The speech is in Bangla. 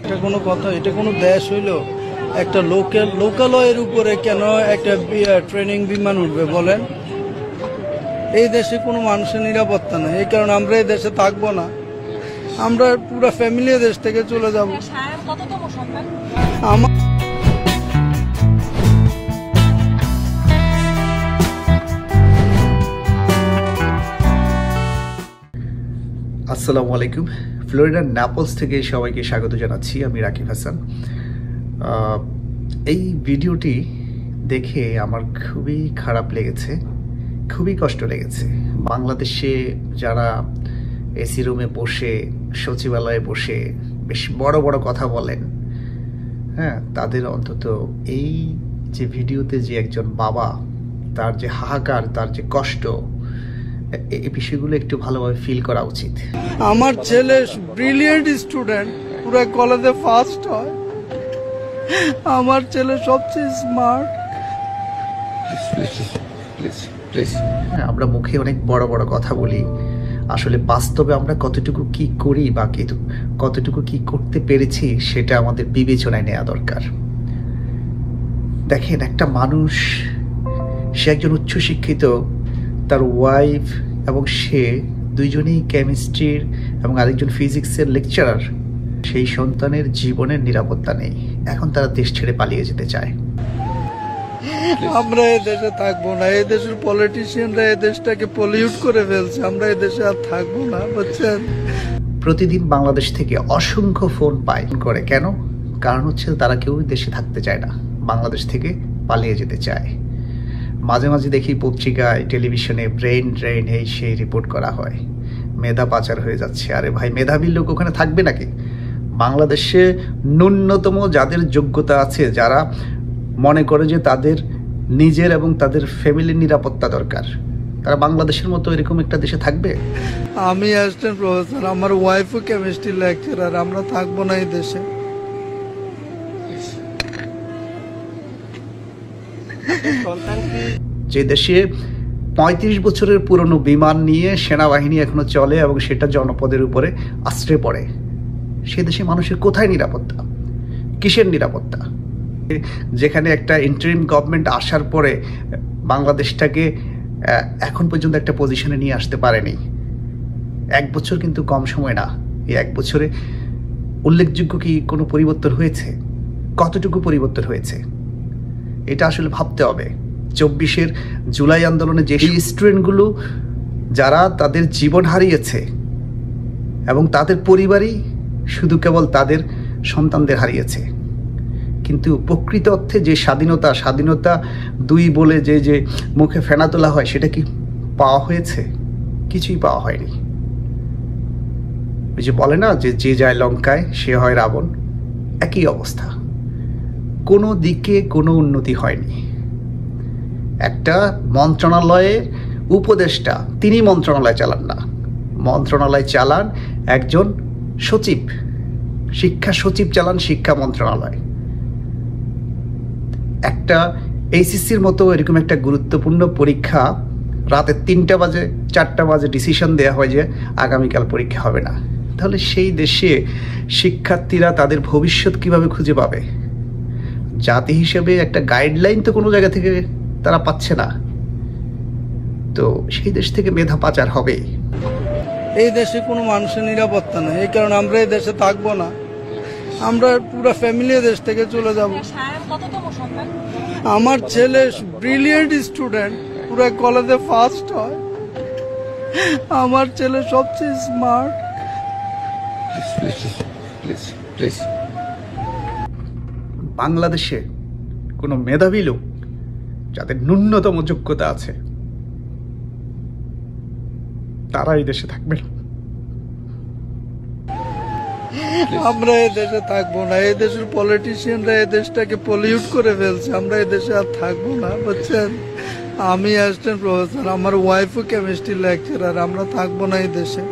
এটা কোনো কথা, এটা কোনো দেশ হইল? একটা লোকালয়ের উপরে কেন একটা ট্রেনিং বিমান উঠবে বলেন? এই দেশে কোনো মানুষের নিরাপত্তা নেই, এই কারণে আমরা এই দেশে থাকবো না। আমরা পুরো ফ্যামিলি দেশ থেকে চলে যাব। আমার আসসালামু আলাইকুম। ফ্লোরিডার ন্যাপলস থেকে সবাইকে স্বাগত জানাচ্ছি। আমি রাকিব হাসান। এই ভিডিওটি দেখে আমার খুবই খারাপ লেগেছে, খুবই কষ্ট লেগেছে। বাংলাদেশে যারা এসি রুমে বসে, সচিবালয়ে বসে বেশ বড় বড় কথা বলেন, হ্যাঁ, তাদের অন্তত এই যে ভিডিওতে যে একজন বাবা, তার যে হাহাকার, তার যে কষ্ট, এই বিষয়গুলো একটু ভালোভাবে ফিল করা উচিত। আমার ছেলে ব্রিলিয়েন্ট স্টুডেন্ট, পুরো কলেজে ফার্স্ট হয়। আমার ছেলে সবচেয়ে স্মার্ট। আমরা মুখে অনেক বড় বড় কথা বলি, আসলে বাস্তবে আমরা কতটুকু কি করি বা কতটুকু কি করতে পেরেছি সেটা আমাদের বিবেচনায় নেওয়া দরকার। দেখেন, একটা মানুষ, সে একজন উচ্চশিক্ষিত, তার ওয়াইফ এবং সে দুইজনেই কেমিস্ট্রির এবং আরেকজন ফিজিক্সের লেকচারার। সেই সন্তানের জীবনের নিরাপত্তা নেই, এখন তারা দেশ ছেড়ে পালিয়ে যেতে চায়। আমরা এই দেশে থাকবো না, এই দেশের পলিটিশিয়ানরা এই দেশটাকে পলিউট করে ফেলছে। আমরা এই দেশে আর থাকবো না, বুঝছেন? প্রতিদিন বাংলাদেশ থেকে অসংখ্য ফোন পায় করে। কেন? কারণ হচ্ছে তারা কেউ দেশে থাকতে চায় না, বাংলাদেশ থেকে পালিয়ে যেতে চায়। মাঝে মাঝে দেখি পত্রিকায়, টেলিভিশনে ব্রেন ড্রেন এই সেই রিপোর্ট করা হয়, মেধা পাচার হয়ে যাচ্ছে। আরে ভাই, মেধাবী লোক ওখানে থাকবে নাকি? বাংলাদেশে ন্যূনতম যাদের যোগ্যতা আছে, যারা মনে করে যে তাদের নিজের এবং তাদের ফ্যামিলির নিরাপত্তা দরকার, তারা বাংলাদেশের মতো এরকম একটা দেশে থাকবে? আমি অ্যাসিস্ট্যান্ট প্রফেসর, আমার ওয়াইফও কেমিস্ট্রি লেকচারার। আমরা থাকবো না এই দেশে। যে দেশে ৩৫ বছরের পুরনো বিমান নিয়ে সেনাবাহিনী এখনো চলে এবং সেটা জনপদের উপরে আশ্রে পড়ে, সে দেশে মানুষের কোথায় নিরাপত্তা? কিসের নিরাপত্তা? যেখানে একটা ইন্টারিম গভর্নমেন্ট আসার পরে বাংলাদেশটাকে এখন পর্যন্ত একটা পজিশনে নিয়ে আসতে পারেনি। ১ বছর কিন্তু কম সময় না। এই ১ বছরে উল্লেখযোগ্য কি কোনো পরিবর্তন হয়েছে? কতটুকু পরিবর্তন হয়েছে? এটা আসলে ভাবতে হবে। ২৪-এর জুলাই আন্দোলনে যে স্টুডেন্টগুলো যারা তাদের জীবন হারিয়েছে এবং তাদের পরিবারই শুধু কেবল তাদের সন্তানদের হারিয়েছে, কিন্তু প্রকৃত অর্থে যে স্বাধীনতা দুই বলে যে মুখে ফেনা তোলা হয়, সেটা কি পাওয়া হয়েছে? কিছুই পাওয়া হয়নি। ওই যে বলে না যে যায় লঙ্কায় সে হয় রাবণ, একই অবস্থা। কোনো দিকে কোনো উন্নতি হয়নি। একটা মন্ত্রণালয়ের উপদেষ্টা, তিনি মন্ত্রণালয় চালান না, মন্ত্রণালয় চালান একজন সচিব, শিক্ষা সচিব চালান শিক্ষা মন্ত্রণালয়। একটা এইচএসসির মতো এরকম একটা গুরুত্বপূর্ণ পরীক্ষা রাতে ৩টা বাজে ৪টা বাজে ডিসিশন দেওয়া হয় যে আগামীকাল পরীক্ষা হবে না। তাহলে সেই দেশে শিক্ষার্থীরা তাদের ভবিষ্যৎ কিভাবে খুঁজে পাবে? জাতি হিসেবে একটা গাইডলাইন তো কোনো জায়গা থেকে তারা পাচ্ছে না, তো সেই দেশ থেকে মেধা পাচার হবে। এই দেশে কোনো মানুষের নিরাপত্তা নেই, এই কারণে আমরা এই দেশে থাকবো না। আমরা পুরো ফ্যামিলি দেশ থেকে চলে যাব। আমার ছেলে ব্রিলিয়েন্ট স্টুডেন্ট, পুরো কলেজে ফার্স্ট হয়। আমার ছেলে সবচেয়ে স্মার্ট। বাংলাদেশে কোনো মেধাবী লোক যাদের ন্যূনতম যোগ্যতা আছে, তারা এই দেশে থাকবে না। আমরা এই দেশে থাকবো না, এই দেশের পলিটিশিয়ানরা এই দেশটাকে পলিউট করে ফেলছে। আমরা এই দেশে আর থাকবো না, বুঝছেন? আমি অ্যাসিস্ট্যান্ট প্রফেসর, আমার ওয়াইফও কেমিস্ট্রি লেকচারার। আমরা থাকবো না এই দেশে।